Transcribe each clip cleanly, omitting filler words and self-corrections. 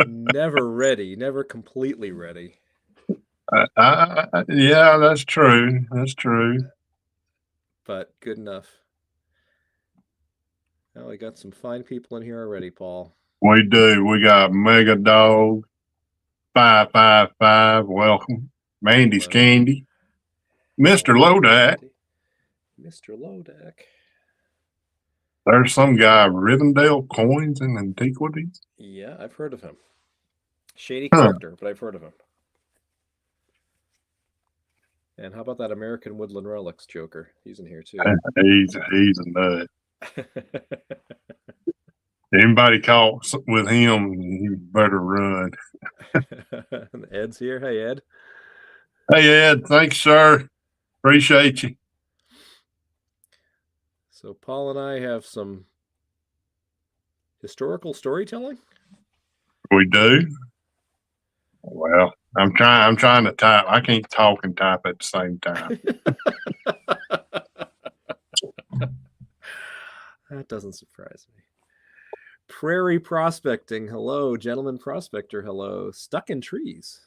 Never ready, never completely ready. Yeah, that's true. That's true. But good enough. Well, we got some fine people in here already, Paul. We do. We got Mega Dog 555. Welcome. Mandy's Hello. Candy. Mr. Hello, Lodak. Mandy. Mr. Lodak. There's some guy, Rivendell Coins and Antiquities. Yeah, I've heard of him. Shady Huh. character, but I've heard of him. And how about that American Woodland Relics Joker? He's in here too. He's a nut. Anybody caught with him, you better run. Ed's here. Hey, Ed. Hey, Ed. Thanks, sir. Appreciate you. So, Paul and I have some historical storytelling. We do. Well, I'm trying to type. I can't talk and type at the same time. That doesn't surprise me. Prairie prospecting. Hello, gentleman prospector. Hello. Stuck in trees.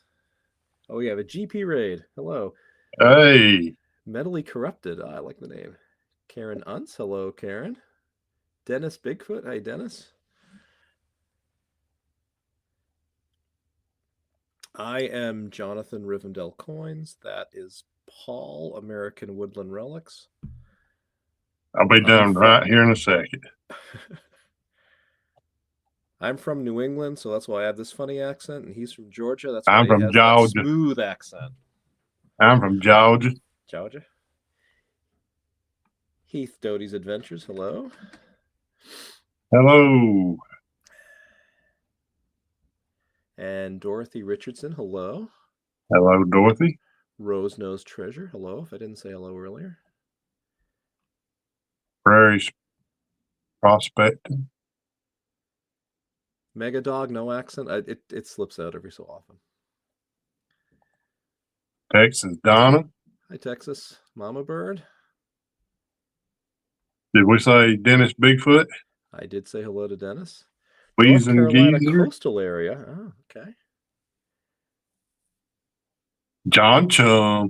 Oh, we have a GP raid. Hello. Hey, Mentally corrupted. I like the name. Karen Unz. Hello, Karen. Dennis Bigfoot. Hey, Dennis. I am Jonathan Rivendell Coins. That is Paul, American Woodland Relics. I'll be I'm done from right here in a second. I'm from New England, so that's why I have this funny accent, and he's from Georgia. That's why I'm he from has that Georgia. smooth accent. I'm from Georgia. Georgia. Heath Doty's Adventures. Hello. Hello. And Dorothy Richardson. Hello. Hello, Dorothy. Rose Nose Treasure. Hello. If I didn't say hello earlier. Prairie Prospecting. Mega Dog, no accent. It slips out every so often. Texas Donna. Hi, Texas. Mama Bird. Did we say Dennis Bigfoot? I did say hello to Dennis. North Weeze and Carolina Geezer. coastal area. Oh, okay. John Chum.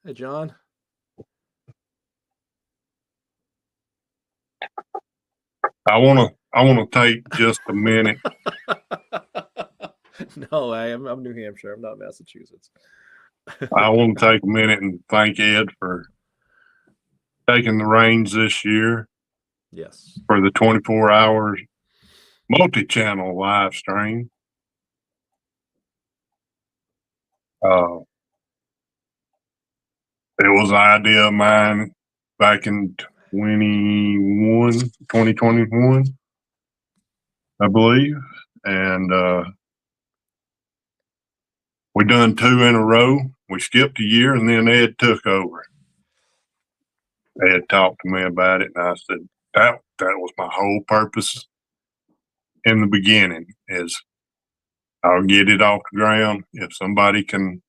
Hey, John. I wanna take just a minute. No, I'm New Hampshire. I'm not Massachusetts. I want to take a minute and thank Ed for taking the reins this year Yes. for the 24 hours multi-channel live stream. Uh, it was an idea of mine back in 2021, I believe. And we done two in a row. We skipped a year and then Ed took over. Ed talked to me about it and I said, that was my whole purpose in the beginning is I'll get it off the ground. If somebody can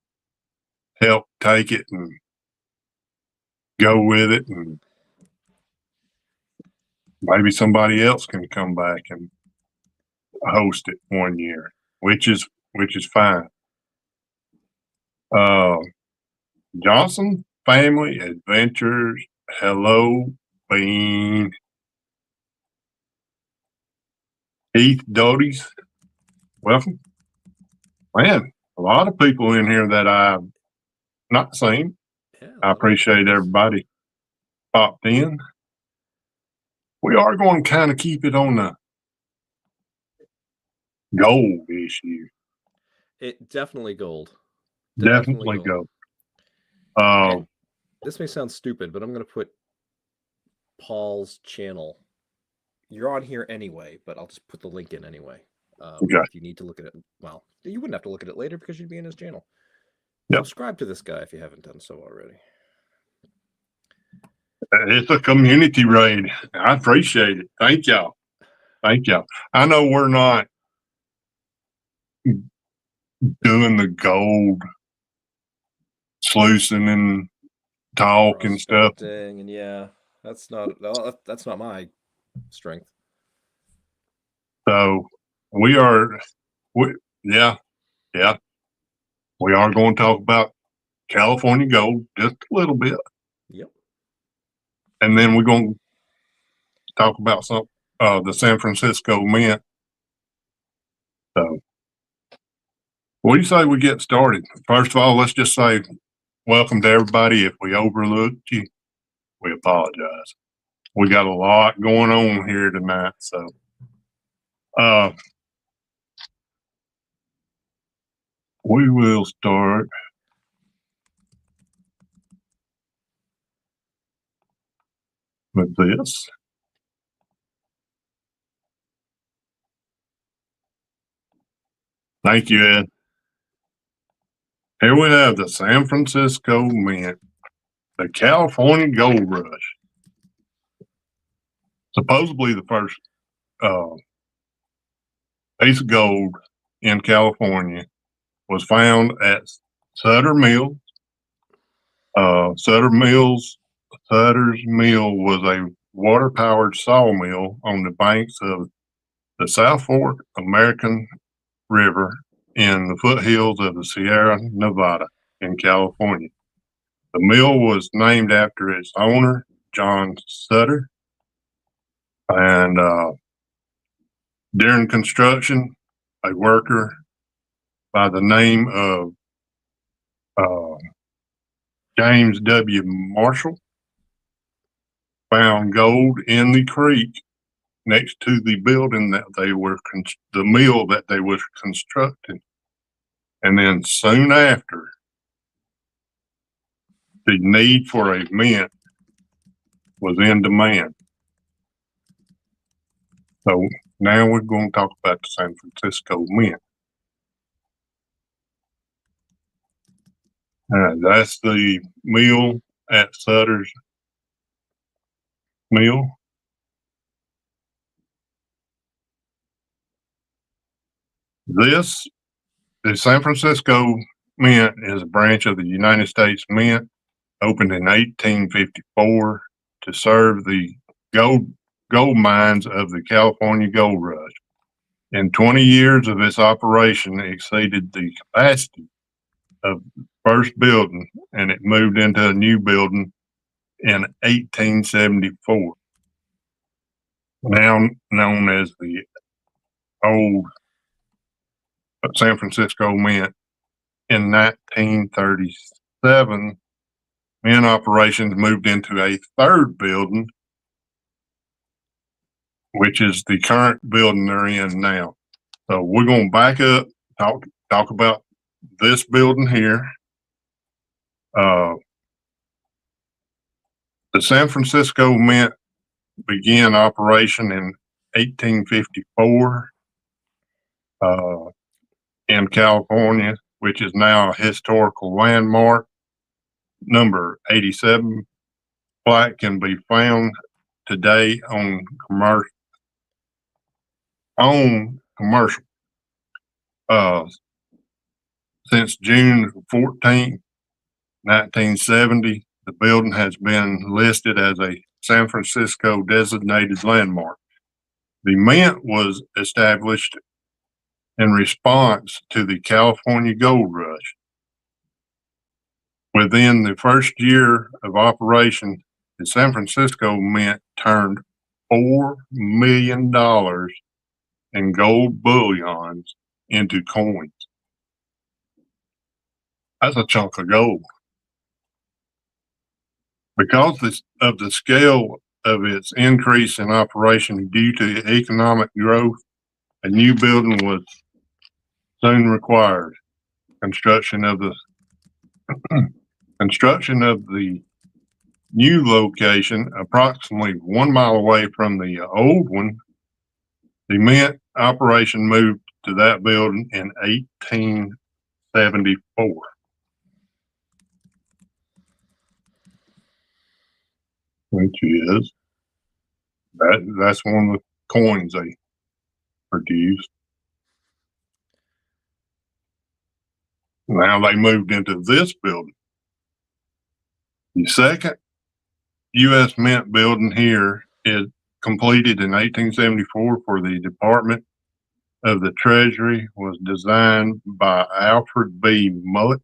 help take it and go with it, and maybe somebody else can come back and host it one year, which is fine. Uh, Johnson Family Adventures. Hello, Bean. Heath Doty's. Welcome. Man, a lot of people in here that I've not seen. Yeah, a I lot of new appreciate faces. everybody popped in. We are going to kind of keep it on the gold issue. It definitely gold. Definitely Definitely gold. go. And this may sound stupid, but I'm going to put Paul's channel. You're on here anyway, but I'll just put the link in anyway. Okay. If you need to look at it, well, you wouldn't have to look at it later because you'd be in his channel. Yep. Subscribe to this guy if you haven't done so already. It's a community raid. I appreciate it. Thank y'all. Thank y'all. I know we're not doing the gold sluicing and talk and stuff. Prospecting, and yeah, that's not my strength. So we are, yeah, we are going to talk about California gold just a little bit. Yep. And then we're going to talk about the San Francisco Mint. So, what do you say we get started? First of all, let's just say welcome to everybody. If we overlooked you, we apologize. We got a lot going on here tonight. So, we will start with this. Thank you, Ed. Here we have the San Francisco Mint, the California Gold Rush. Supposedly the first piece of gold in California was found at Sutter's Mill. Sutter's Mill was a water-powered sawmill on the banks of the South Fork American River in the foothills of the Sierra Nevada in California. The mill was named after its owner, John Sutter, and during construction, a worker by the name of James W. Marshall found gold in the creek next to the building that the mill that they were constructing. And then soon after, the need for a mint was in demand. So now we're going to talk about the San Francisco Mint. That's the mill at Sutter's Mill. The San Francisco Mint is a branch of the United States Mint, opened in 1854 to serve the gold mines of the California Gold Rush. In 20 years of its operation, it exceeded the capacity of the first building, and it moved into a new building in 1874, now known as the old San Francisco Mint. In 1937, mint operations moved into a third building, which is the current building they're in now. So we're going to back up, talk about this building here. The San Francisco Mint began operation in 1854 in California, which is now a historical landmark. Number 87 plaque can be found today on commercial. Since June 14, 1970, the building has been listed as a San Francisco designated landmark. The Mint was established in response to the California Gold Rush. Within the first year of operation, the San Francisco Mint turned $4 million in gold bullions into coins. That's a chunk of gold. Because of the scale of its increase in operation due to economic growth, a new building was soon required. Construction of the new location, approximately 1 mile away from the old one, the Mint operation moved to that building in 1874. Which is that's one of the coins they produced. Now they moved into this building. The second U.S. Mint building here is completed in 1874 for the Department of the Treasury was designed by Alfred B. Mullet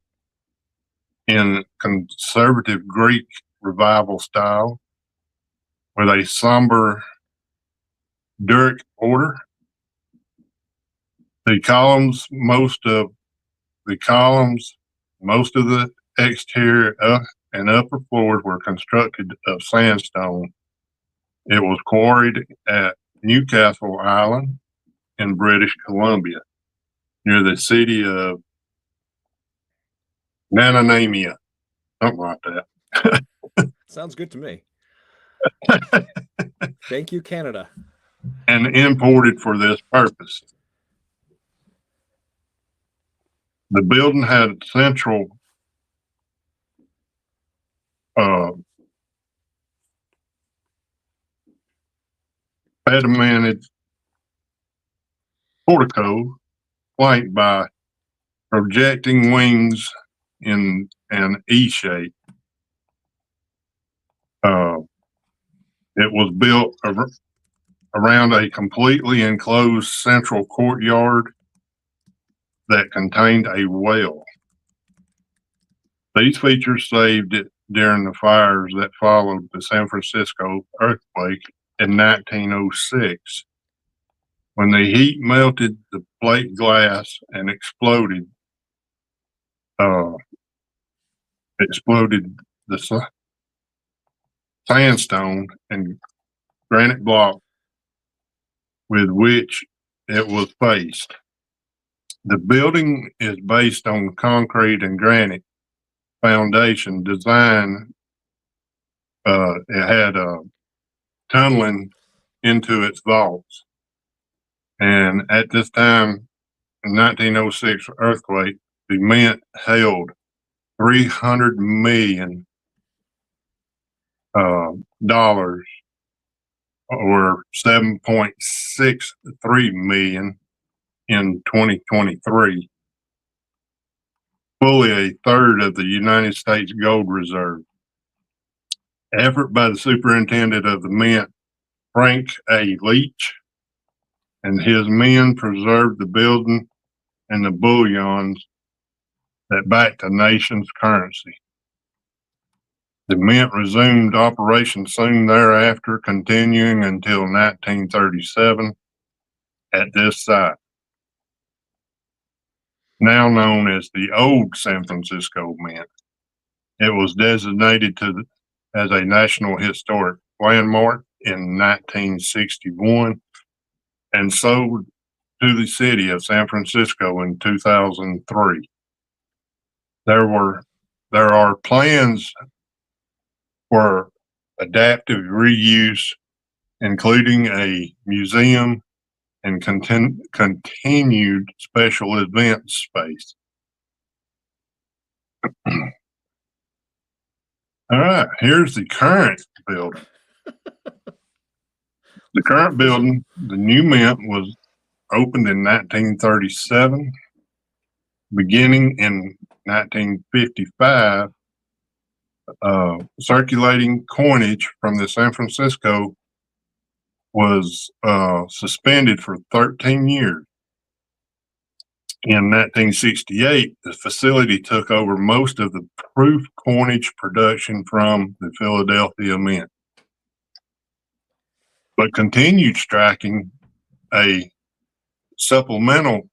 in conservative Greek revival style with a somber Doric order. The columns, most of the exterior and upper floors were constructed of sandstone. It was quarried at Newcastle Island in British Columbia, near the city of Nananamia, something like that. Sounds good to me. Thank you, Canada. And imported for this purpose. The building had central pediment portico flanked by projecting wings in an E shape. It was built around a completely enclosed central courtyard that contained a well. These features saved it during the fires that followed the San Francisco earthquake in 1906, when the heat melted the plate glass and exploded the sandstone and granite block with which it was faced. The building is based on concrete and granite foundation design. It had tunneling into its vaults. And at this time, in 1906 earthquake, the mint held $300 million or 7.63 million in 2023, fully a third of the United States gold reserve. Effort by the superintendent of the mint, Frank A. Leach, and his men preserved the building and the bullions that backed the nation's currency. The mint resumed operations soon thereafter, continuing until 1937 at this site, now known as the Old San Francisco Mint. It was designated as a National Historic Landmark in 1961 and sold to the city of San Francisco in 2003. There are plans for adaptive reuse, including a museum and continued special event space. All right, here's the current building. The current building, the new mint, was opened in 1937. Beginning in 1955, circulating coinage from the San Francisco was suspended for 13 years. In 1968, the facility took over most of the proof coinage production from the Philadelphia Mint, but continued striking a supplemental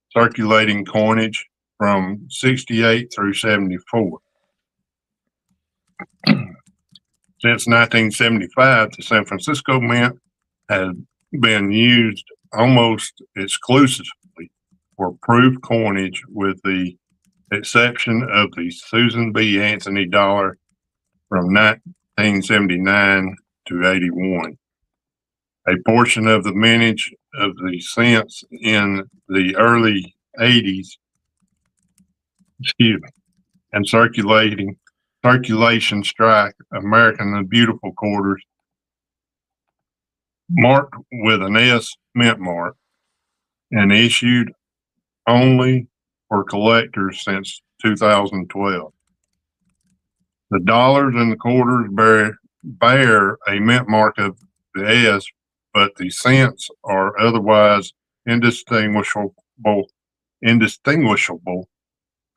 circulating coinage from 68 through 74. Since 1975, the San Francisco Mint has been used almost exclusively for proof coinage, with the exception of the Susan B. Anthony dollar from 1979 to 81. A portion of the mintage of the cents in the early 80s, and circulation strike American the Beautiful quarters marked with an S mint mark and issued only for collectors since 2012. The dollars and the quarters bear a mint mark of the S, but the cents are otherwise indistinguishable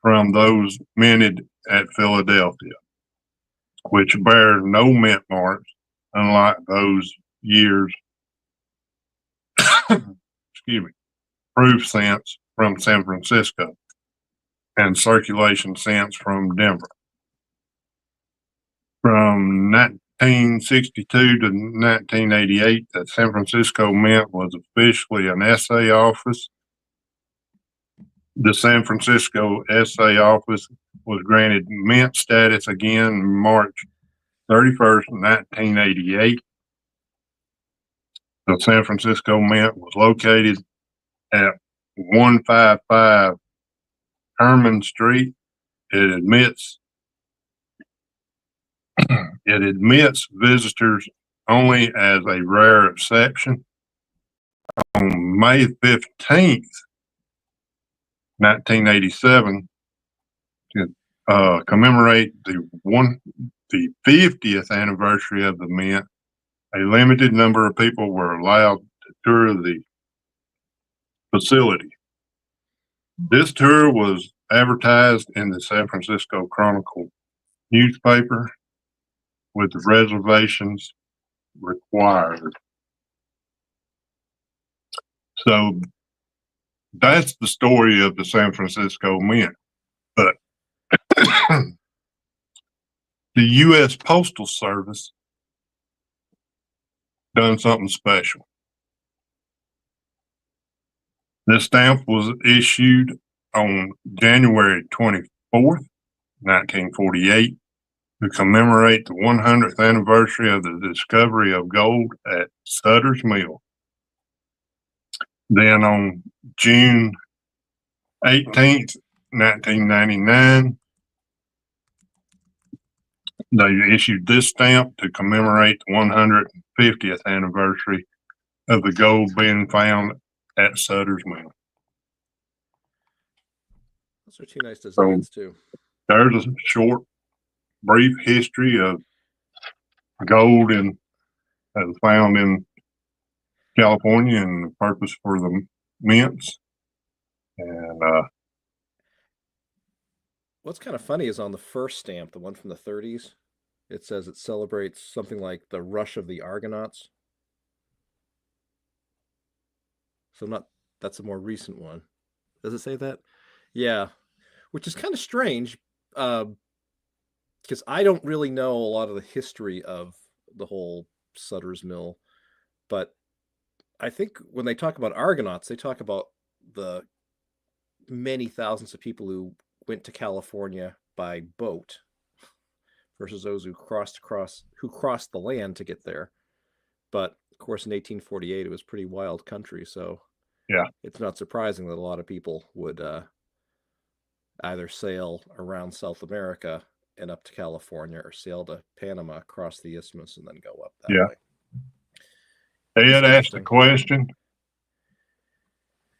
from those minted at Philadelphia, which bear no mint marks, unlike those years, excuse me, proof cents from San Francisco and circulation cents from Denver. From 1962 to 1988, the San Francisco Mint was officially an SA office. The San Francisco SA office was granted mint status again March 31st, 1988. The San Francisco Mint was located at 155 Herman Street. It admits visitors only as a rare exception. On May 15th, 1987, to commemorate the 50th anniversary of the Mint, a limited number of people were allowed to tour the facility. This tour was advertised in the San Francisco Chronicle newspaper with reservations required. So that's the story of the San Francisco Mint. But the U.S. Postal Service done something special. This stamp was issued on January 24th, 1948, to commemorate the 100th anniversary of the discovery of gold at Sutter's Mill. Then on June 18th, 1999, they issued this stamp to commemorate the 150th anniversary of the gold being found at Sutter's Mill. Those are two nice designs too. There's a short, brief history of gold that was found in California and the purpose for the mints. And what's kind of funny is on the first stamp, the one from the 30s, it says it celebrates something like the rush of the Argonauts. So that's a more recent one. Does it say that? Yeah, which is kind of strange because I don't really know a lot of the history of the whole Sutter's Mill, but I think when they talk about Argonauts, they talk about the many thousands of people who went to California by boat versus those who crossed the land to get there. But of course, in 1848, it was pretty wild country, so yeah, it's not surprising that a lot of people would either sail around South America and up to California, or sail to Panama, cross the isthmus, and then go up that way. Ed asked the question.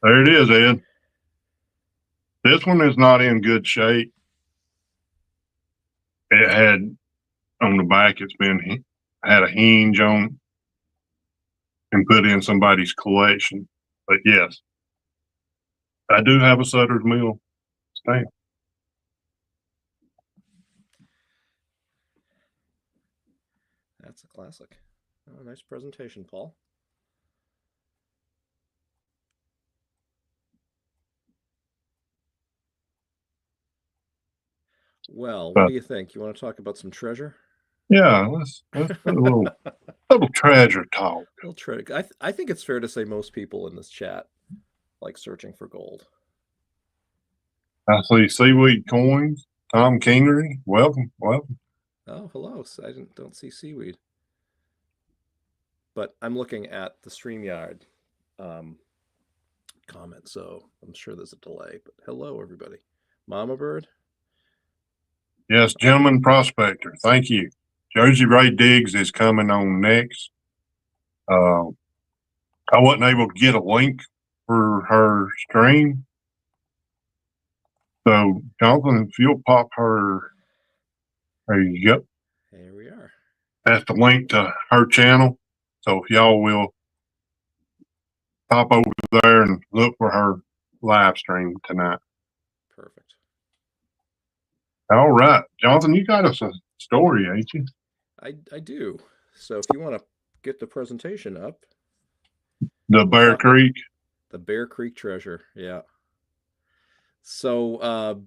There it is, Ed. This one is not in good shape. It had on the back, had a hinge on and put in somebody's collection. But yes, I do have a Sutter's Mill stamp. That's a classic. Oh, nice presentation, Paul. Well, what do you think? You want to talk about some treasure? Yeah, let's put a little treasure talk. I think it's fair to say most people in this chat like searching for gold. I see seaweed coins. Tom Kingery, welcome. Oh, hello. I don't see seaweed, but I'm looking at the StreamYard comment, so I'm sure there's a delay. But hello, everybody. Mama Bird. Yes, Gentleman Prospector. Thank you. Josie Ray Diggs is coming on next. I wasn't able to get a link for her stream. So, Jonathan, if you'll pop her, there you go. Here we are. That's the link to her channel. So if y'all will pop over there and look for her live stream tonight. Perfect. All right, Jonathan, you got us a story, ain't you? I do. So if you want to get the presentation up, The Bear Creek. The Bear Creek Treasure. Yeah. So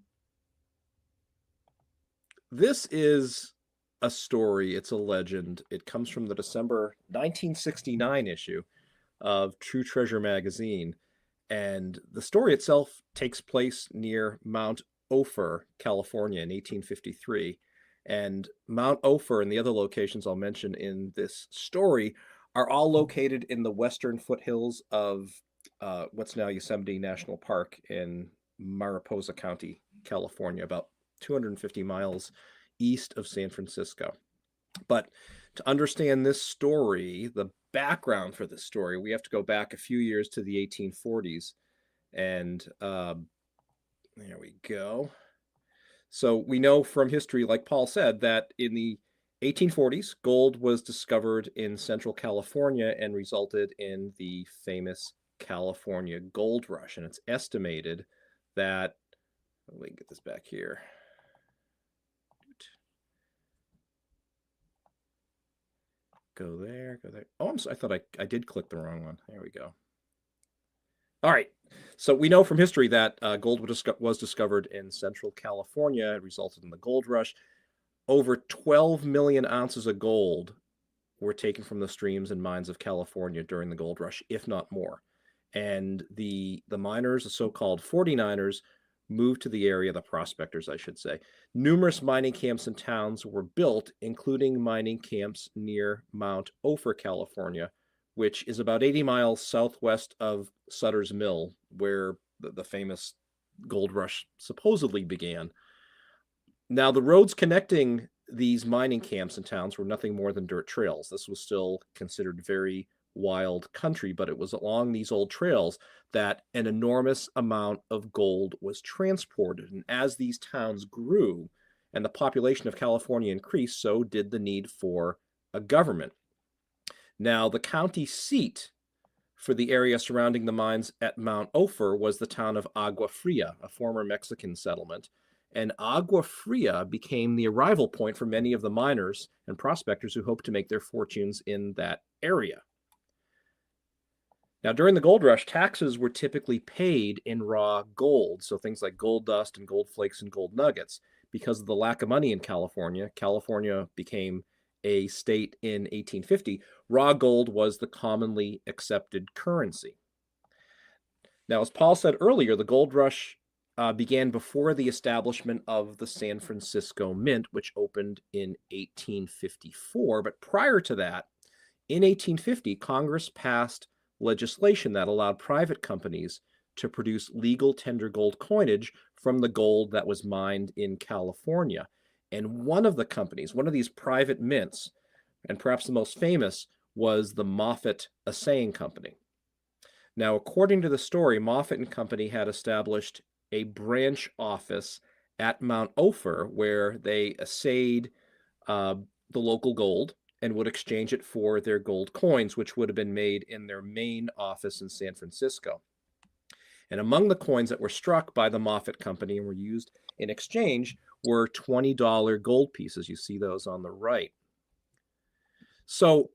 this is a story. It's a legend. It comes from the December 1969 issue of True Treasure magazine. And the story itself takes place near Mount Ophir, California in 1853. And Mount Ophir and the other locations I'll mention in this story are all located in the western foothills of what's now Yosemite National Park in Mariposa County, California, about 250 miles east of San Francisco. But to understand this story, the background for this story, we have to go back a few years to the 1840s. And there we go. So we know from history, like Paul said, that in the 1840s, gold was discovered in Central California and resulted in the famous California Gold Rush. And it's estimated that, let me get this back here. Go there, go there. Oh, I thought I did click the wrong one. There we go. All right. So we know from history that gold was discovered in Central California. It resulted in the gold rush. Over 12 million ounces of gold were taken from the streams and mines of California during the gold rush, if not more. And the miners, the so-called 49ers, moved to the area, the prospectors, I should say. Numerous mining camps and towns were built, including mining camps near Mount Ophir, California, which is about 80 miles southwest of Sutter's Mill, where the famous gold rush supposedly began. Now, the roads connecting these mining camps and towns were nothing more than dirt trails. This was still considered very wild country, but it was along these old trails that an enormous amount of gold was transported. And as these towns grew and the population of California increased, so did the need for a government. Now, the county seat for the area surrounding the mines at Mount Ophir was the town of Agua Fria, a former Mexican settlement. And Agua Fria became the arrival point for many of the miners and prospectors who hoped to make their fortunes in that area. Now, during the gold rush, taxes were typically paid in raw gold, so things like gold dust and gold flakes and gold nuggets. Because of the lack of money in California, California became a state in 1850. Raw gold was the commonly accepted currency. Now, as Paul said earlier, the gold rush began before the establishment of the San Francisco Mint, which opened in 1854. But prior to that, in 1850, Congress passed legislation that allowed private companies to produce legal tender gold coinage from the gold that was mined in California. And one of the companies, one of these private mints, and perhaps the most famous, was the Moffett Assaying Company. Now, according to the story, Moffett and Company had established a branch office at Mount Ophir where they assayed the local gold and would exchange it for their gold coins, which would have been made in their main office in San Francisco. And among the coins that were struck by the Moffett Company and were used in exchange were $20 gold pieces. You see those on the right. So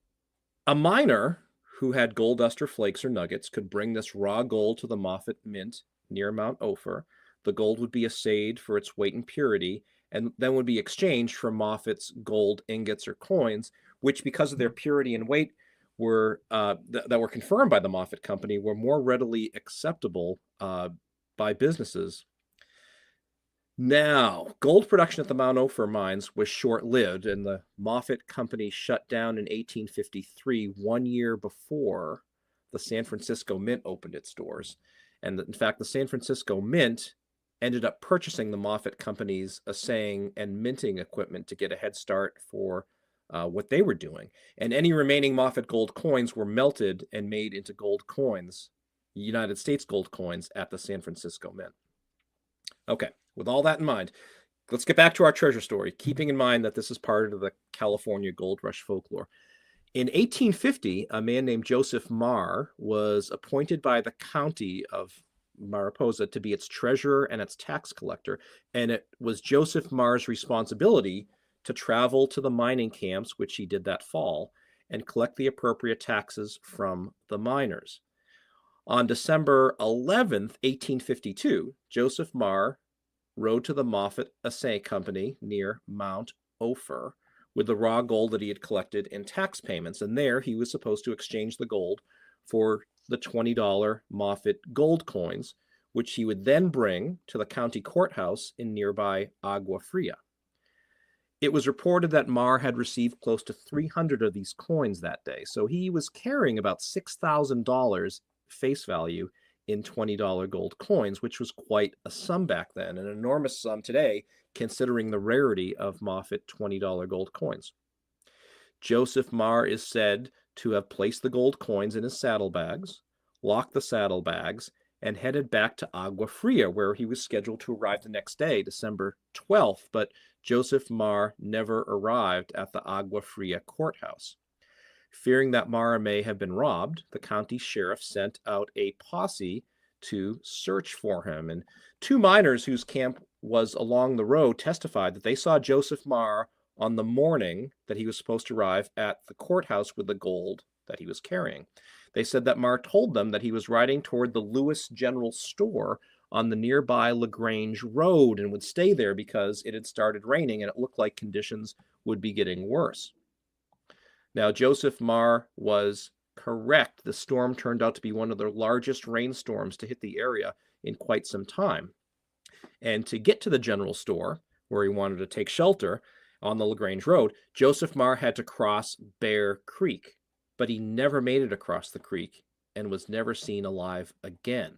a miner who had gold dust or flakes or nuggets could bring this raw gold to the Moffett Mint near Mount Ophir. The gold would be assayed for its weight and purity, and then would be exchanged for Moffett's gold ingots or coins, which, because of their purity and weight, were that were confirmed by the Moffett Company, were more readily acceptable by businesses. Now, gold production at the Mount Ophir mines was short-lived, and the Moffett Company shut down in 1853, 1 year before the San Francisco Mint opened its doors. And in fact, the San Francisco Mint ended up purchasing the Moffett Company's assaying and minting equipment to get a head start for what they were doing. And any remaining Moffett gold coins were melted and made into gold coins, United States gold coins, at the San Francisco Mint. Okay, with all that in mind, let's get back to our treasure story, keeping in mind that this is part of the California Gold Rush folklore. In 1850, a man named Joseph Marr was appointed by the county of Mariposa to be its treasurer and its tax collector, and it was Joseph Marr's responsibility to travel to the mining camps, which he did that fall, and collect the appropriate taxes from the miners. On December 11th, 1852, Joseph Marr rode to the Moffat Assay Company near Mount Ophir with the raw gold that he had collected in tax payments, and there he was supposed to exchange the gold for the $20 Moffat gold coins, which he would then bring to the county courthouse in nearby Agua Fria. It was reported that Marr had received close to 300 of these coins that day, so he was carrying about $6,000 face value in $20 gold coins, which was quite a sum back then, an enormous sum today, considering the rarity of Moffat $20 gold coins. Joseph Marr is said to have placed the gold coins in his saddlebags, locked the saddlebags, and headed back to Agua Fria, where he was scheduled to arrive the next day, December 12th, but Joseph Marr never arrived at the Agua Fria courthouse. Fearing that Marr may have been robbed, the county sheriff sent out a posse to search for him, and two miners whose camp was along the road testified that they saw Joseph Marr on the morning that he was supposed to arrive at the courthouse with the gold that he was carrying. They said that Marr told them that he was riding toward the Lewis General Store on the nearby LaGrange Road and would stay there because it had started raining and it looked like conditions would be getting worse. Now, Joseph Marr was correct. The storm turned out to be one of the largest rainstorms to hit the area in quite some time. And to get to the general store, where he wanted to take shelter on the LaGrange Road, Joseph Marr had to cross Bear Creek, but he never made it across the creek and was never seen alive again.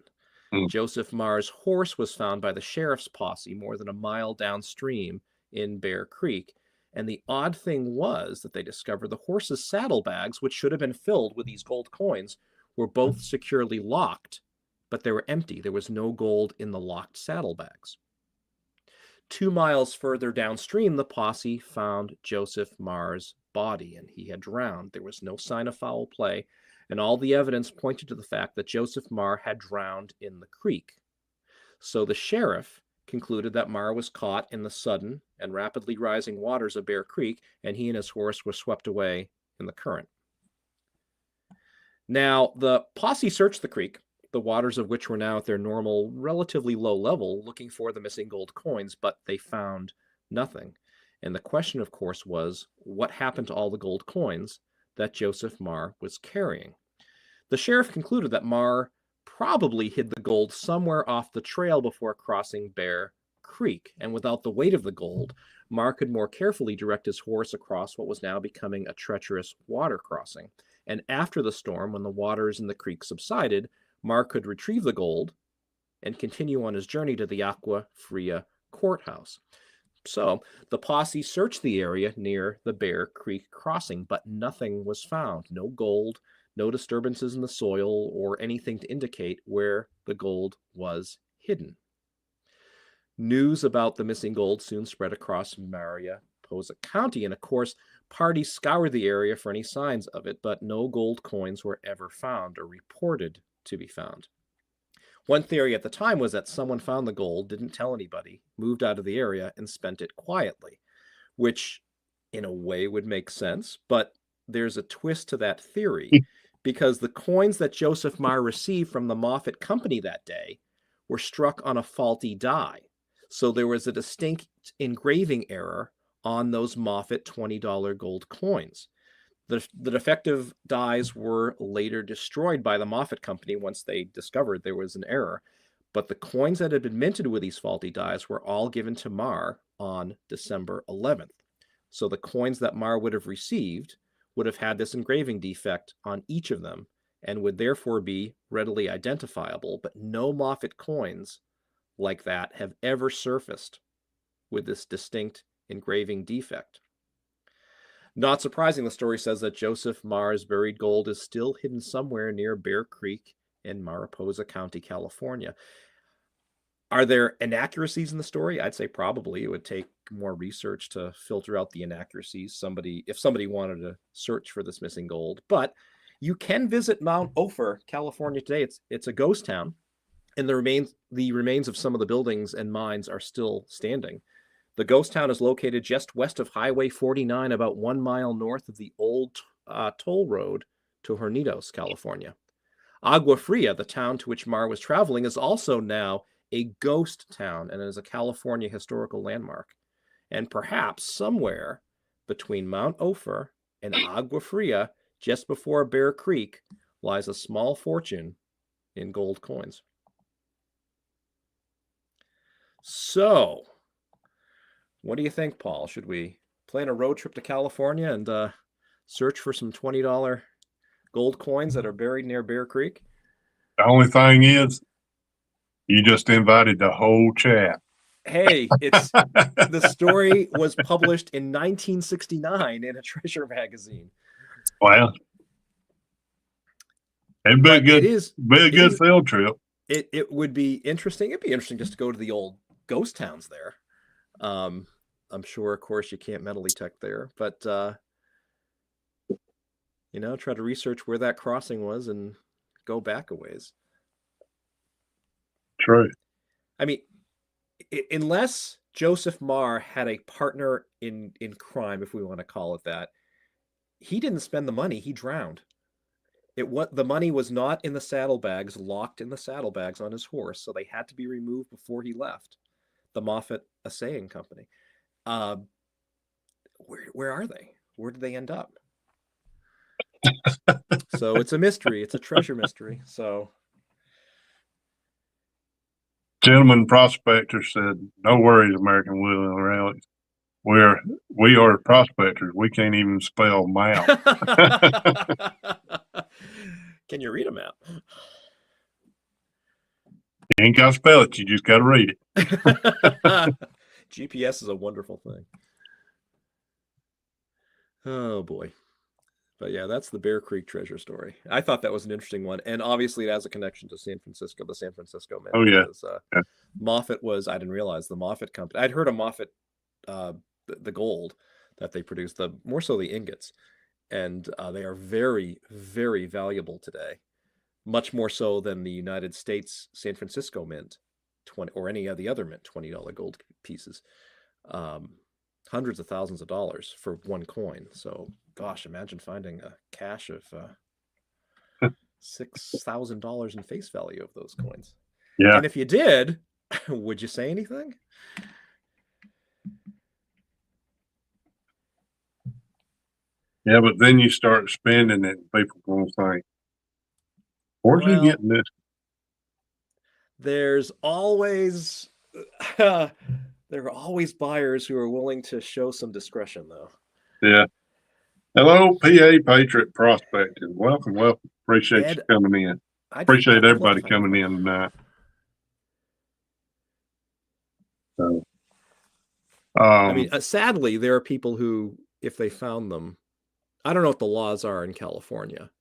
Joseph Marr's horse was found by the sheriff's posse more than a mile downstream in Bear Creek. And the odd thing was that they discovered the horse's saddlebags, which should have been filled with these gold coins, were both securely locked, but they were empty. There was no gold in the locked saddlebags. 2 miles further downstream, the posse found Joseph Marr's body, and he had drowned. There was no sign of foul play, and all the evidence pointed to the fact that Joseph Marr had drowned in the creek. So the sheriff concluded that Marr was caught in the sudden and rapidly rising waters of Bear Creek, and he and his horse were swept away in the current. Now, the posse searched the creek, the waters of which were now at their normal, relatively low level, looking for the missing gold coins, but they found nothing. And the question, of course, was what happened to all the gold coins that Joseph Marr was carrying? The sheriff concluded that Marr probably hid the gold somewhere off the trail before crossing Bear Creek, and without the weight of the gold, Marr could more carefully direct his horse across what was now becoming a treacherous water crossing. And after the storm, when the waters in the creek subsided, Marr could retrieve the gold and continue on his journey to the Agua Fria courthouse. So the posse searched the area near the Bear Creek crossing, but nothing was found. No gold, no disturbances in the soil, or anything to indicate where the gold was hidden. News about the missing gold soon spread across Mariposa County, and of course, parties scoured the area for any signs of it, but no gold coins were ever found or reported to be found. One theory at the time was that someone found the gold, didn't tell anybody, moved out of the area, and spent it quietly, which in a way would make sense, but there's a twist to that theory, because the coins that Joseph Marr received from the Moffat Company that day were struck on a faulty die. So there was a distinct engraving error on those Moffat $20 gold coins. The defective dies were later destroyed by the Moffat Company once they discovered there was an error, but the coins that had been minted with these faulty dies were all given to Marr on December 11th. So the coins that Marr would have received would have had this engraving defect on each of them and would therefore be readily identifiable, but no Moffat coins like that have ever surfaced with this distinct engraving defect. Not surprising, the story says that Joseph Marr's buried gold is still hidden somewhere near Bear Creek in Mariposa County, California. Are there inaccuracies in the story? I'd say probably. It would take more research to filter out the inaccuracies. If somebody wanted to search for this missing gold, but you can visit Mount Ophir, California today. It's a ghost town, and the remains of some of the buildings and mines are still standing. The ghost town is located just west of Highway 49, about 1 mile north of the old toll road to Hornitos, California. Agua Fria, the town to which Marr was traveling, is also now a ghost town and is a California historical landmark. And perhaps somewhere between Mount Ophir and Agua Fria, just before Bear Creek, lies a small fortune in gold coins. So, what do you think, Paul? Should we plan a road trip to California and search for some $20 gold coins that are buried near Bear Creek? The only thing is, you just invited the whole chat. Hey, the story was published in 1969 in a treasure magazine. Well, it'd be a good field trip. It would be interesting. It'd be interesting just to go to the old ghost towns there. I'm sure, of course, you can't metal detect there, but try to research where that crossing was and go back a ways. True. I mean, unless Joseph Marr had a partner in crime, if we want to call it that, he didn't spend the money. He drowned. The money was not in the saddlebags, locked in the saddlebags on his horse, so they had to be removed before he left the Moffat Assaying Company. Where are they? Where did they end up? So it's a mystery. It's a treasure mystery. So, Gentleman Prospector said, "No worries, American Will and Alex. We are prospectors. We can't even spell map." Can you read a map? You ain't got to spell it. You just got to read it. GPS is a wonderful thing. Oh boy. But yeah, that's the Bear Creek treasure story. I thought that was an interesting one. And obviously it has a connection to San Francisco, the San Francisco Mint. Oh, yeah. Because, Moffat I didn't realize the Moffat company. I'd heard of Moffat, the gold that they produce, more so the ingots. And they are very, very valuable today. Much more so than the United States San Francisco Mint, or any of the other mint $20 gold pieces. Hundreds of thousands of dollars for one coin. So, gosh, imagine finding a cache of $6,000 in face value of those coins. Yeah. And if you did, would you say anything? Yeah, but then you start spending it, and people going to think, "Where's he getting this?" There's always there are always buyers who are willing to show some discretion, though. Yeah. Hello, PA Patriot Prospecting. Welcome. Appreciate you coming in. Appreciate everybody coming in tonight. So, I mean, sadly, there are people who, if they found them, I don't know what the laws are in California,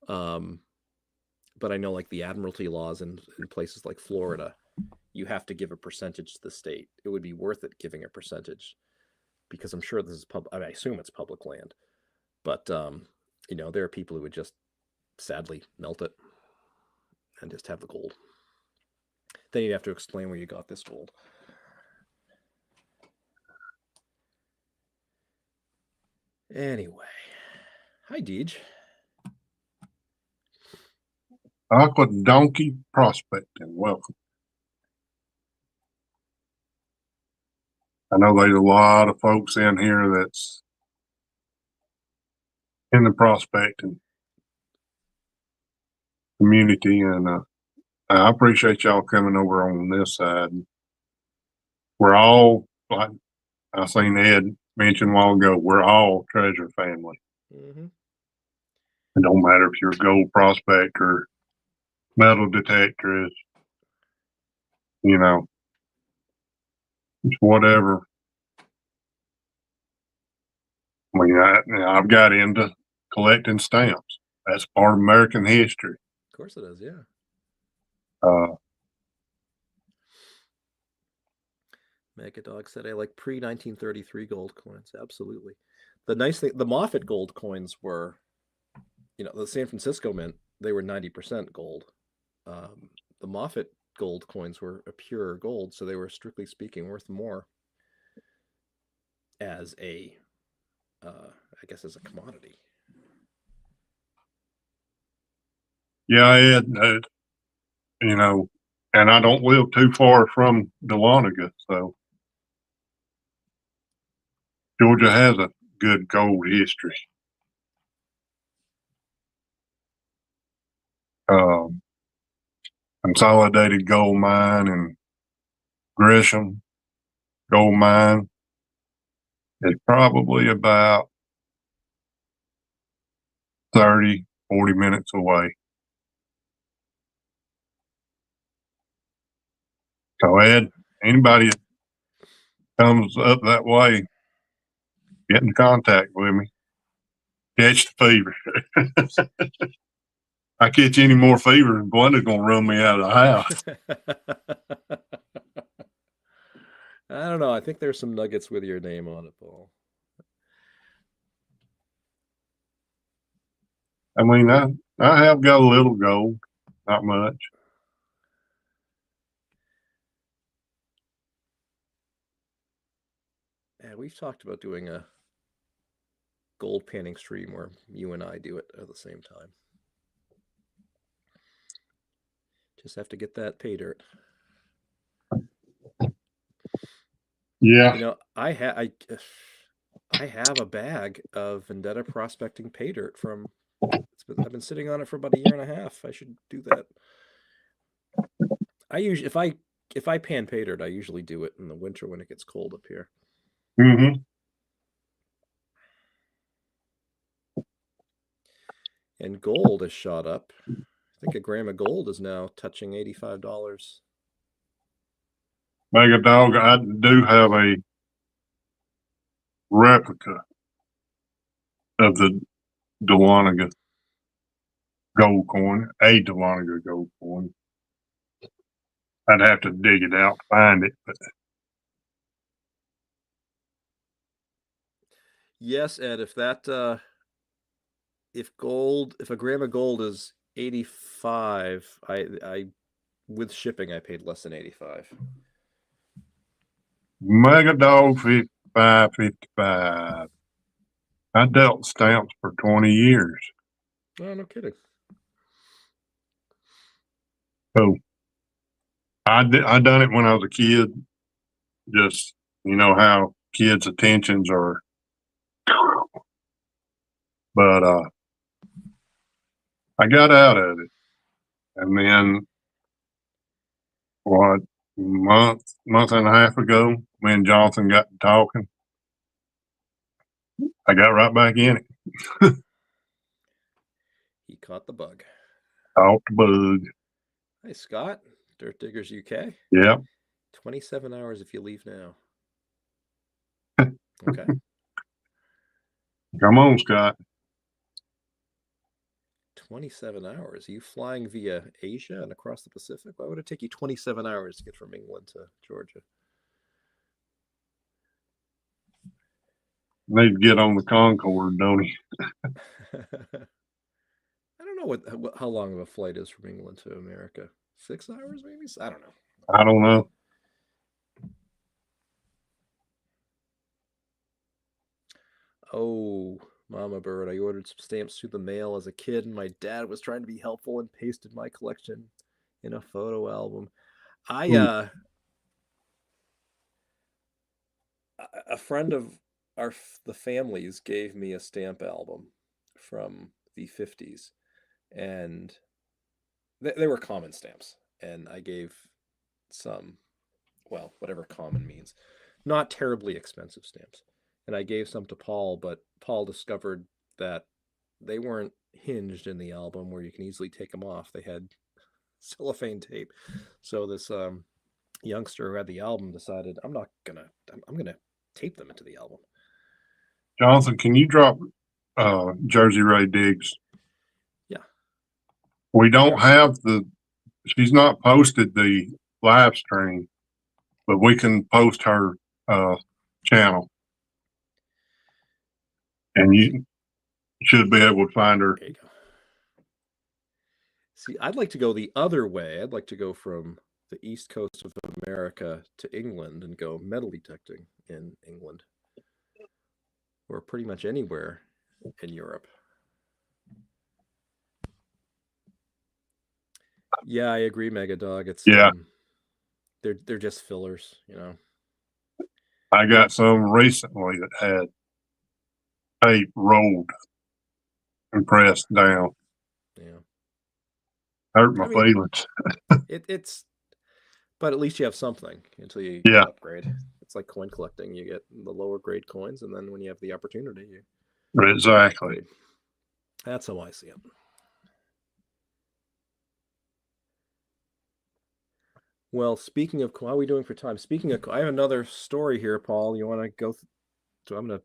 but I know like the admiralty laws in places like Florida, you have to give a percentage to the state. It would be worth it giving a percentage, because I'm sure this is I assume it's public land, but there are people who would just sadly melt it and just have the gold. Then you'd have to explain where you got this gold. Anyway, hi Deej. Aqua Donkey Prospecting. Welcome. I know there's a lot of folks in here that's in the prospecting community, and I appreciate y'all coming over on this side. We're all, like I seen Ed mention a while ago, we're all treasure family. Mm-hmm. It don't matter if you're a gold prospector, metal detectorist, it's whatever. I mean, I've got into collecting stamps. That's part of American history. Of course it is, yeah. Mega Dog said I like pre 1933 gold coins. Absolutely. The nice thing, the Moffat gold coins were, the San Francisco Mint, they were 90% gold. The Moffat gold coins were a pure gold, so they were strictly speaking worth more as I guess, as a commodity. Yeah, I had, and I don't live too far from Dahlonega, so Georgia has a good gold history. Um, Consolidated Gold Mine and Gresham Gold Mine is probably about 30, 40 minutes away. So Ed, anybody that comes up that way, get in contact with me. Catch the fever. I catch any more fever, and Glenn's gonna run me out of the house. I don't know. I think there's some nuggets with your name on it, Paul. I mean, I have got a little gold, not much. Yeah, we've talked about doing a gold panning stream where you and I do it at the same time. Just have to get that pay dirt. Yeah. I have a bag of Vendetta prospecting pay dirt from. I've been sitting on it for about a year and a half. I should do that. I usually, if I pan pay dirt, I usually do it in the winter when it gets cold up here. Mm-hmm. And gold has shot up. I think a gram of gold is now touching $85. Mega Dog, I do have a replica of the Dahlonega gold coin, a Dahlonega gold coin. I'd have to dig it out to find it, but yes, Ed, if a gram of gold is 85, I with shipping I paid less than 85. Mega Dog 55, 55. I dealt stamps for 20 years. Oh, no kidding. So I done it when I was a kid. Just, how kids' attentions are. But I got out of it. And then what, month and a half ago, me and Jonathan got to talking. I got right back in it. He caught the bug. Caught the bug. Hi, Scott. Dirt Diggers UK. Yeah. 27 hours if you leave now. Okay. Come on, Scott. 27 hours. Are you flying via Asia and across the Pacific? Why would it take you 27 hours to get from England to Georgia? Need to get on the Concorde, don't he? I don't know how long of a flight is from England to America. 6 hours, maybe? I don't know. I don't know. Oh, Mama Bird, I ordered some stamps through the mail as a kid, and my dad was trying to be helpful and pasted my collection in a photo album. A friend of the family's gave me a stamp album from the 50s, and they were common stamps, and I gave some, well, whatever common means, not terribly expensive stamps, and I gave some to Paul, but Paul discovered that they weren't hinged in the album where you can easily take them off. They had cellophane tape. So this youngster who had the album decided, I'm gonna tape them into the album. Jonathan, can you drop Jersey Ray Diggs? Yeah. We don't have she's not posted the live stream, but we can post her channel, and you should be able to find her. There you go. See, I'd like to go the other way. I'd like to go from the east coast of America to England and go metal detecting in England, or pretty much anywhere in Europe. Yeah, I agree, Megadog. It's Yeah. They're just fillers, you know. I got some recently that had tape rolled and pressed down. Yeah. Hurt my I mean, feelings. it's but at least you have something until you Yeah. upgrade. It's like coin collecting. You get the lower grade coins, and then when you have the opportunity, you Exactly. upgrade. That's how I see it. Well, speaking of, how are we doing for time? Speaking of, I have another story here, Paul. You want to go? So I'm going to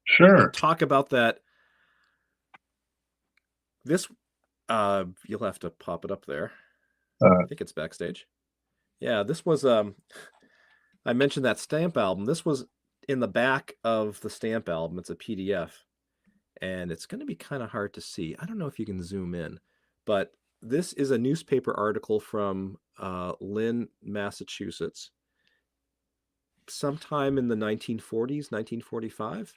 Sure. talk about that. This, you'll have to pop it up there. I think it's backstage. Yeah, this was, I mentioned that stamp album. This was in the back of the stamp album. It's a PDF, and it's going to be kind of hard to see. I don't know if you can zoom in, but this is a newspaper article from Lynn, Massachusetts, sometime in the 1940s, 1945.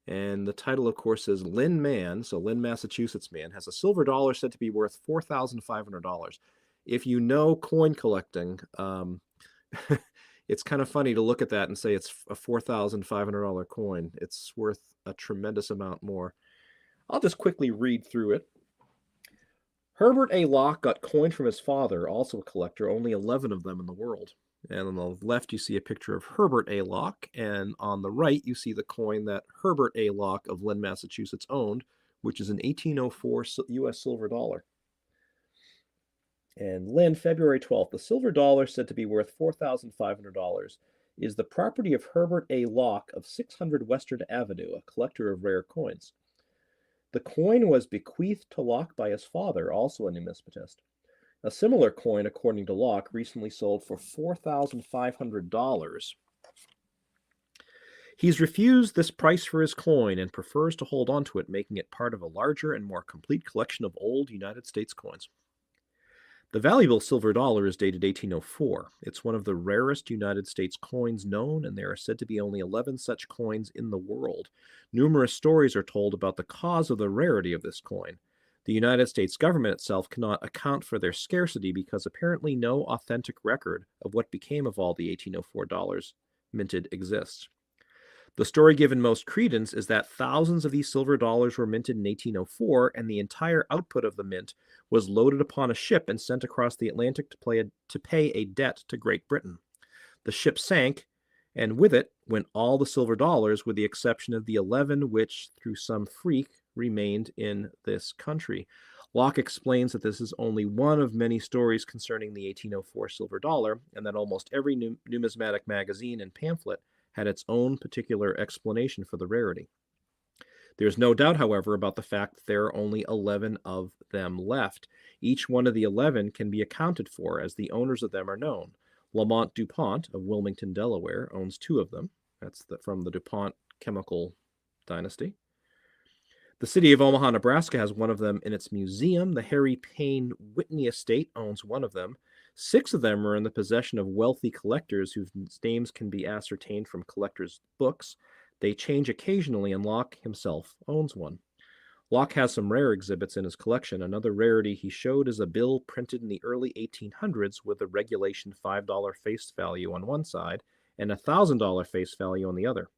And the title, of course, is Lynn Man. So Lynn, Massachusetts man has a silver dollar said to be worth $4,500. If you know coin collecting, it's kind of funny to look at that and say it's a $4,500 coin. It's worth a tremendous amount more. I'll just quickly read through it. Herbert A. Locke got coin from his father, also a collector, only 11 of them in the world. And on the left, you see a picture of Herbert A. Locke, and on the right, you see the coin that Herbert A. Locke of Lynn, Massachusetts owned, which is an 1804 U.S. silver dollar. And Lynn, February 12th, the silver dollar said to be worth $4,500 is the property of Herbert A. Locke of 600 Western Avenue, a collector of rare coins. The coin was bequeathed to Locke by his father, also a numismatist. A similar coin, according to Locke, recently sold for $4,500. He's refused this price for his coin and prefers to hold on to it, making it part of a larger and more complete collection of old United States coins. The valuable silver dollar is dated 1804. It's one of the rarest United States coins known, and there are said to be only 11 such coins in the world. Numerous stories are told about the cause of the rarity of this coin. The United States government itself cannot account for their scarcity because apparently no authentic record of what became of all the 1804 dollars minted exists. The story given most credence is that thousands of these silver dollars were minted in 1804, and the entire output of the mint was loaded upon a ship and sent across the Atlantic to pay a debt to Great Britain. The ship sank, and with it went all the silver dollars, with the exception of the 11 which, through some freak, remained in this country. Locke explains that this is only one of many stories concerning the 1804 silver dollar, and that almost every numismatic magazine and pamphlet had its own particular explanation for the rarity. There's no doubt, however, about the fact that there are only 11 of them left. Each one of the 11 can be accounted for, as the owners of them are known. Lamont DuPont of Wilmington, Delaware, owns 2 of them. That's from the DuPont chemical dynasty. The city of Omaha, Nebraska has one of them in its museum. The Harry Payne Whitney estate owns one of them. 6 of them are in the possession of wealthy collectors whose names can be ascertained from collectors' books. They change occasionally, and Locke himself owns one. Locke has some rare exhibits in his collection. Another rarity he showed is a bill printed in the early 1800s with a regulation $5 face value on one side and a $1,000 face value on the other.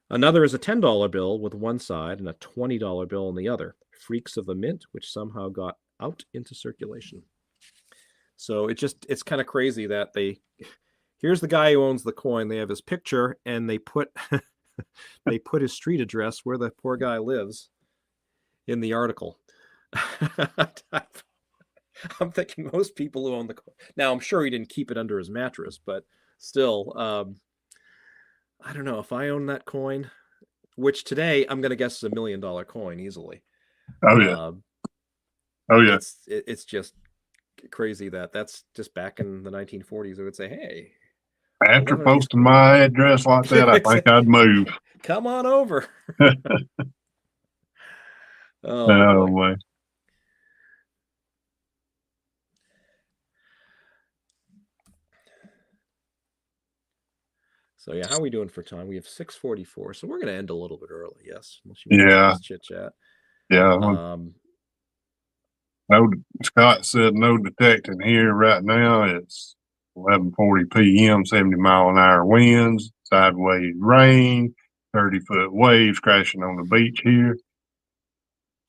Another is a $10 bill with one side and a $20 bill on the other. Freaks of the mint, which somehow got out into circulation. So it's kind of crazy that here's the guy who owns the coin. They have his picture, and they put they put his street address where the poor guy lives in the article. I'm thinking most people who own the coin. Now, I'm sure he didn't keep it under his mattress, but still, I don't know if I own that coin, which today I'm going to guess is $1 million coin easily. Oh yeah. Oh yeah. It's just crazy that's just back in the 1940s. I would say, hey, After 11 posting my address like that, I think I'd move. Come on over. Oh, Oh, boy. boy. So yeah, how are we doing for time? We have 6:44, so we're going to end a little bit early. Yes, unless you want to Yeah. just chit chat. Yeah. Um, No, Scott said no detecting here right now. It's 11:40 p.m., 70-mile-an-hour winds, sideways rain, 30-foot waves crashing on the beach here.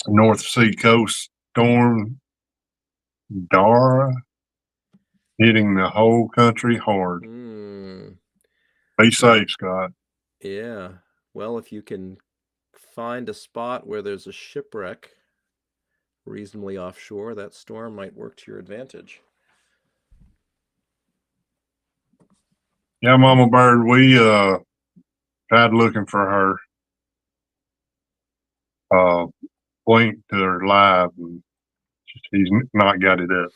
North Sea coast storm Dara hitting the whole country hard. Be safe, Scott. Yeah. Well, if you can find a spot where there's a shipwreck reasonably offshore, that storm might work to your advantage. Yeah, Mama Bird, we tried looking for her, link to her live, and she's not got it up.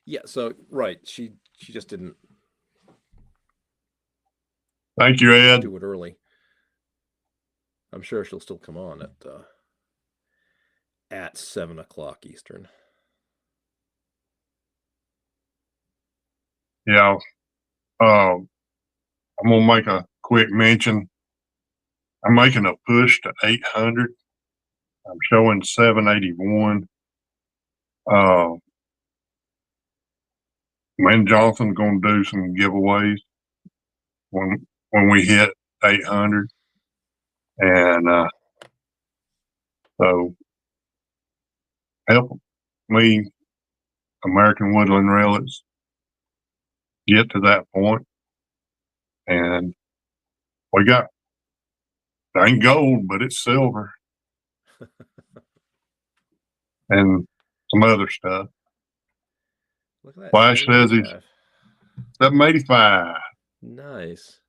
Yeah, so right, she just didn't Thank you, Ed. do it early. I'm sure she'll still come on at 7 o'clock Eastern. Yeah. I'm gonna make a quick mention. I'm making a push to 800. I'm showing 781. Me and Jonathan gonna do some giveaways when we hit 800, and so help me, American Woodland Relics, get to that point. And we got, it ain't gold, but it's silver and some other stuff. Look at that. Flash says he's 785. Nice.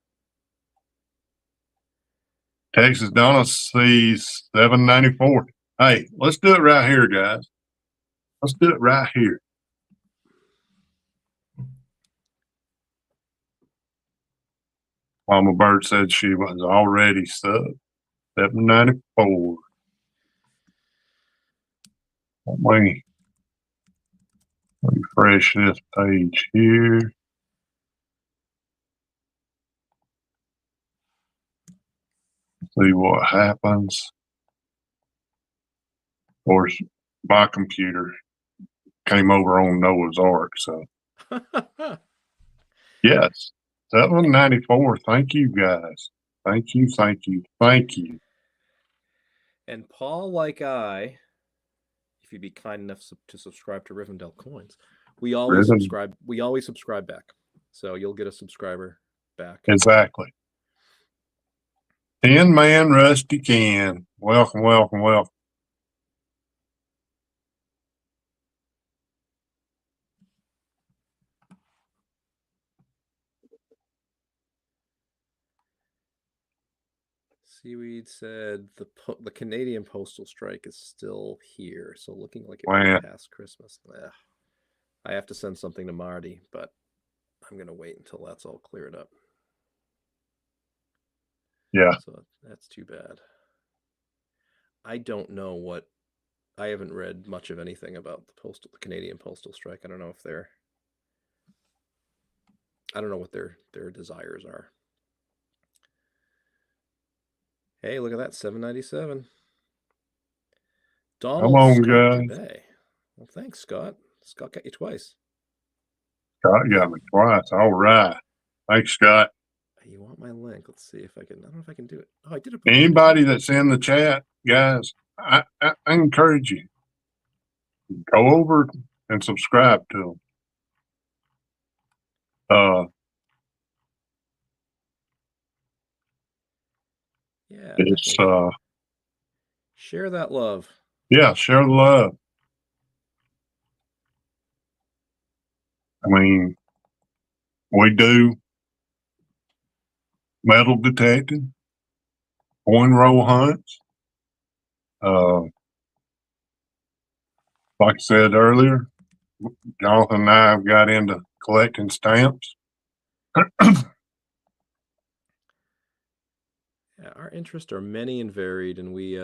Texas Donna sees 794. Hey, let's do it right here, guys. Let's do it right here. Mama Bird said she was already sub 794. Let me refresh this page here. See what happens. Of course, my computer came over on Noah's Ark, so yes, 794. Thank you, guys. Thank you, thank you, thank you. And Paul, like I, if you'd be kind enough to subscribe to Rivendell Coins, we always subscribe. We always subscribe back, so you'll get a subscriber back. Exactly. 10-man Rusty Can. Welcome, welcome, welcome. Seaweed said the Canadian postal strike is still here, so looking like it Wow. will pass Christmas. I have to send something to Marty, but I'm gonna wait until that's all cleared up. Yeah. So that's too bad. I don't know what. I haven't read much of anything about the Canadian postal strike. I don't know if they're. I don't know what their desires are. Hey, look at that, 797. Donald Come on, Scott guys. DeBay. Well, thanks, Scott. Scott got you twice. Scott got me twice. All right. Thanks, Scott. You want my link? Let's see if I can. I don't know if I can do it. Oh, I did it. Anybody that's in the chat, guys, I encourage you. Go over and subscribe to them. Yeah. It's share that love. Yeah, share the love. I mean, we do metal detecting, coin roll hunts. Like I said earlier, Jonathan and I have got into collecting stamps. Yeah, our interests are many and varied, and we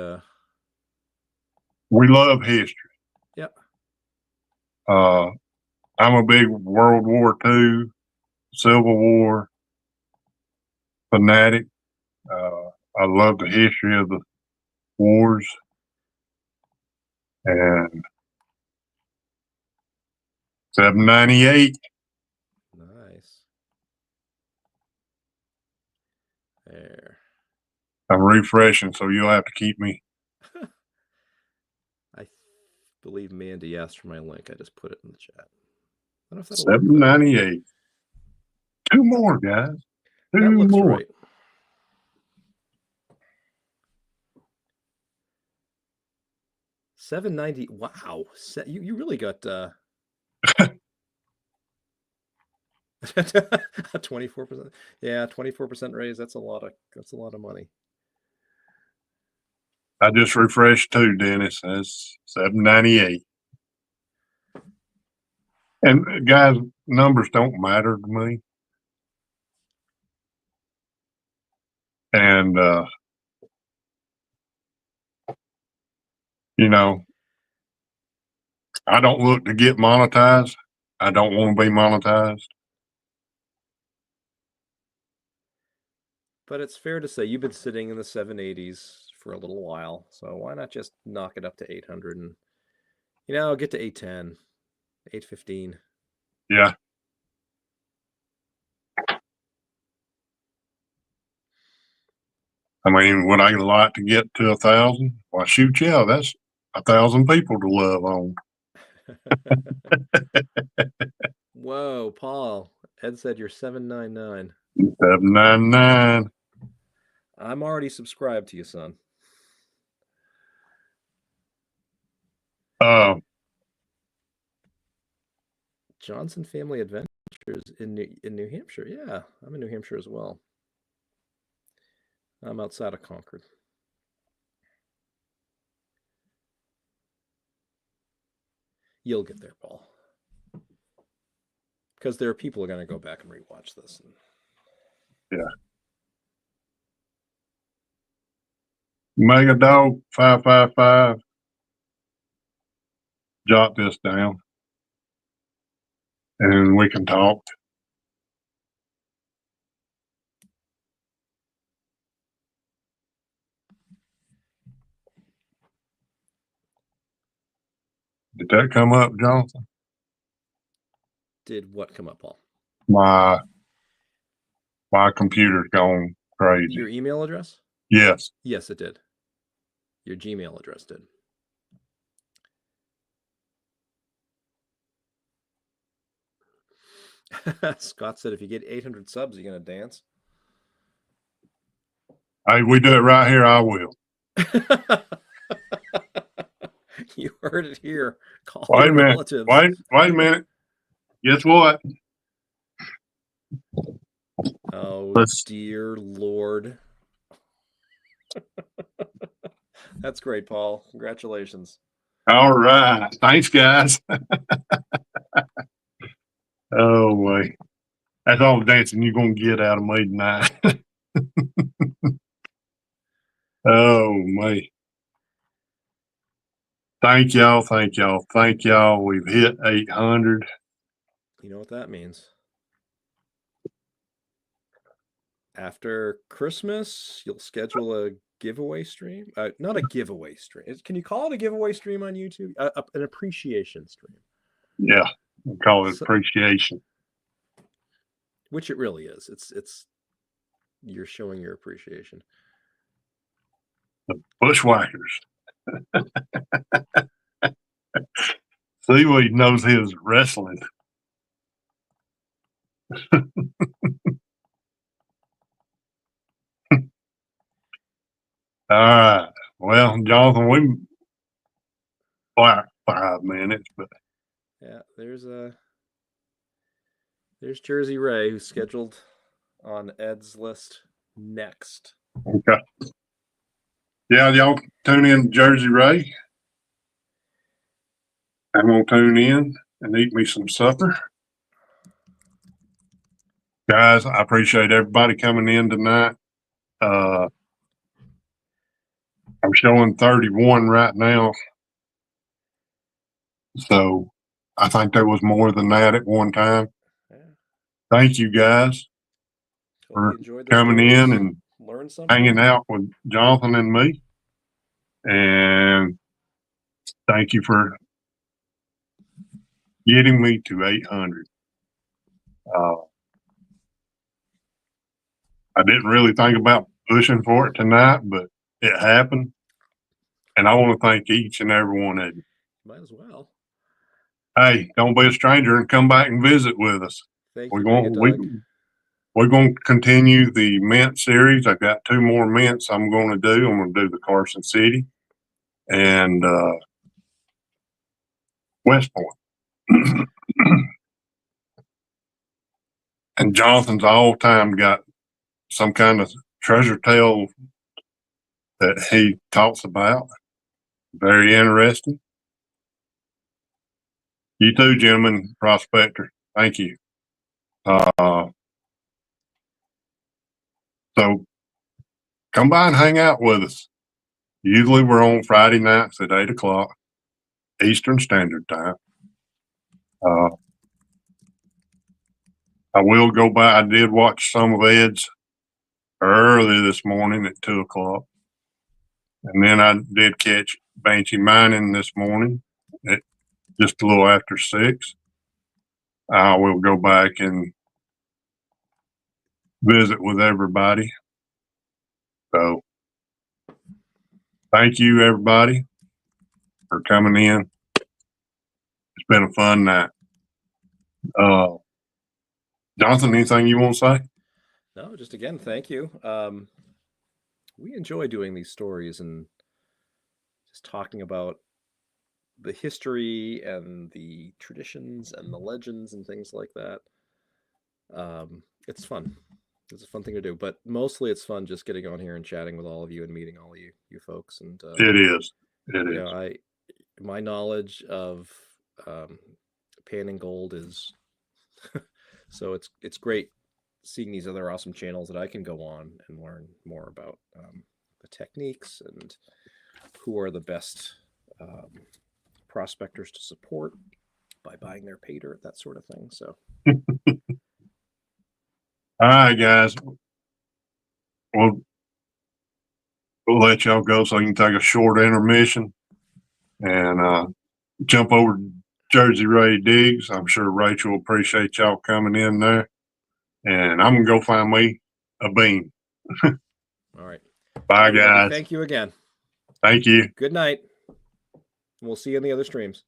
We love history. yeah. I'm a big World War II, Civil War fanatic. I love the history of the wars, and 798. Nice. There. I'm refreshing, so you'll have to keep me. I believe Mandy asked for my link. I just put it in the chat. I don't know if that'll work, though. 798. Two more, guys. That Two looks more. right. 790. Wow. You really got a 24%. Yeah, 24% raise. That's a lot of money. I just refreshed too, Dennis. That's 798. And guys, numbers don't matter to me. And you know, I don't look to get monetized. I don't want to be monetized. But it's fair to say you've been sitting in the 780s for a little while, so why not just knock it up to 800 and get to 810, 815. Yeah. I mean, would I like to get to 1,000? Why, shoot, yeah, that's 1,000 people to love on. Whoa, Paul. Ed said you're 799. 799. I'm already subscribed to you, son. Johnson Family Adventures in New Hampshire. Yeah, I'm in New Hampshire as well. I'm outside of Concord. You'll get there, Paul. Because there are people who are going to go back and rewatch this. Yeah. Mega Dog 555. Jot this down, and we can talk. Did that come up, Jonathan? Did what come up, Paul? My computer's gone crazy. Your email address? Yes. Yes, it did. Your Gmail address did. Scott said, if you get 800 subs, you're going to dance. Hey, we do it right here, I will. You heard it here. Call Wait a your minute. relatives. Wait a minute. Guess what? Oh, dear Lord. That's great, Paul. Congratulations. All right. Thanks, guys. Oh, wait. That's all the dancing you're going to get out of me tonight. Oh, man. Thank y'all. Thank y'all. Thank y'all. We've hit 800. You know what that means. After Christmas, you'll schedule a giveaway stream. Not a giveaway stream. Can you call it a giveaway stream on YouTube? An appreciation stream. Yeah. We call it appreciation. Which it really is. It's you're showing your appreciation. The Bushwhackers. Seaweed knows his wrestling. All right. Well, Jonathan, we like 5 minutes, but yeah, there's Jersey Ray, who's scheduled on Ed's list next. okay. Yeah, y'all tune in to Jersey Ray. I'm gonna tune in and eat me some supper. Guys, I appreciate everybody coming in tonight. I'm showing 31 right now. So I think there was more than that at one time. Yeah. Thank you guys Hope for you enjoyed the coming in stories, and learn something. hanging out with Jonathan and me. And thank you for getting me to 800. I didn't really think about pushing for it tonight, but it happened. And I want to thank each and every one of you. Might as well. Hey, don't be a stranger and come back and visit with us. Thank We're you, going, Megadog. we're going to continue the mint series. I've got 2 more mints I'm going to do. I'm going to do the Carson City and West Point. And Jonathan's all time got some kind of treasure tale that he talks about. Very interesting. You too, gentlemen, prospector. Thank you. So come by and hang out with us. Usually we're on Friday nights at 8 o'clock Eastern Standard Time. I will go by. I did watch some of Ed's early this morning at 2 o'clock. And then I did catch Banshee Mining this morning at just a little after 6. I will go back and visit with everybody. So thank you, everybody, for coming in. It's been a fun night. Jonathan, anything you want to say? No, just again, thank you. We enjoy doing these stories and just talking about the history and the traditions and the legends and things like that. It's fun. It's a fun thing to do, but mostly it's fun just getting on here and chatting with all of you and meeting all of you folks. And It is. It you is. know, my knowledge of panning gold is so it's great seeing these other awesome channels that I can go on and learn more about the techniques and who are the best prospectors to support by buying their pay dirt, that sort of thing. So, all right, guys. We'll let y'all go so you can take a short intermission and jump over to Jersey Ray Diggs. I'm sure Rachel will appreciate y'all coming in there. And I'm going to go find me a bean. all right. Bye, Everybody, guys. thank you again. Thank you. Good night. We'll see you in the other streams.